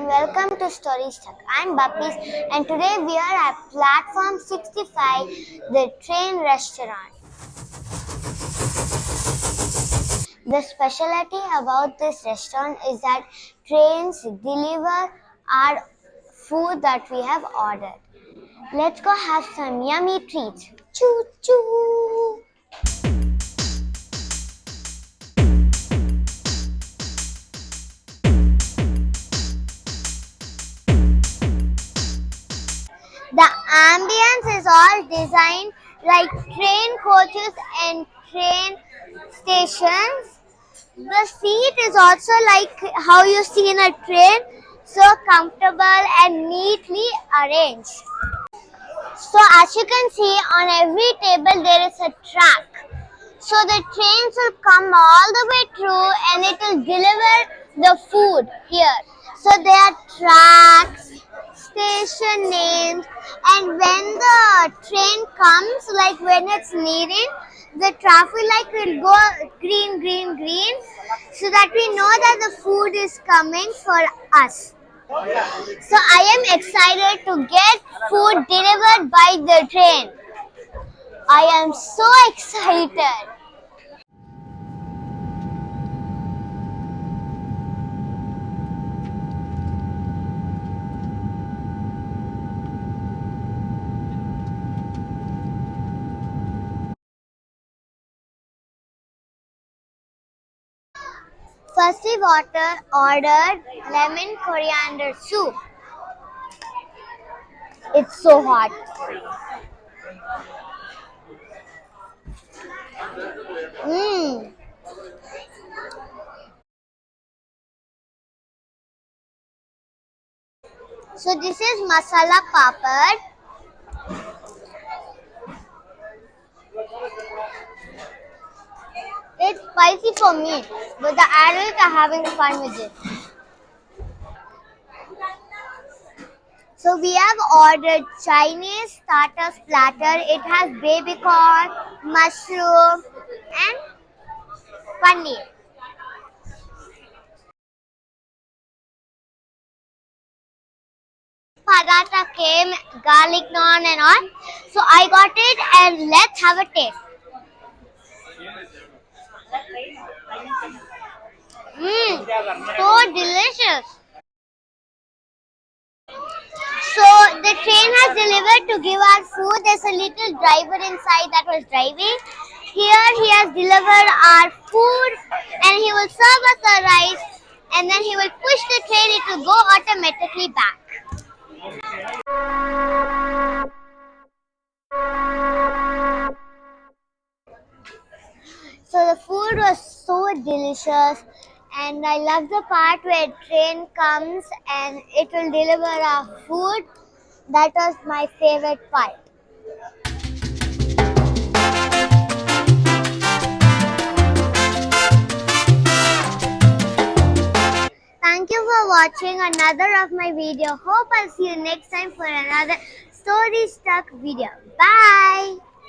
and welcome to Story Stuck. I'm Bappies and today we are at platform 65, the train restaurant. The specialty about this restaurant is that trains deliver our food that we have ordered. Let's go have some yummy treats. Choo choo! The ambience is all designed like train coaches and train stations. The seat is also like how you see in a train, so comfortable and neatly arranged. So as you can see, on every table there is a track. So the trains will come all the way through and it will deliver the food here. So there are tracks, station names, and when the train comes, like when it's nearing, the traffic light will go green, green, green, so that we know that the food is coming for us. So I am excited to get food delivered by the train. I am so excited. First we ordered lemon coriander soup. It's so hot. Mmm. So this is masala papad. It's spicy for me, but the adults are having fun with it. So we have ordered Chinese starters platter. It has baby corn, mushroom, and paneer. Paratha came, garlic naan and all. So I got it and let's have a taste. Mmm, so delicious. So the train has delivered to give our food. There's a little driver inside that was driving. Here he has delivered our food and he will serve us the rice and then he will push the train, it will go automatically back. So the food was so delicious and I love the part where train comes and it will deliver our food. That was my favorite part. Thank you for watching another of my video. Hope I'll see you next time for another story stuck video. Bye.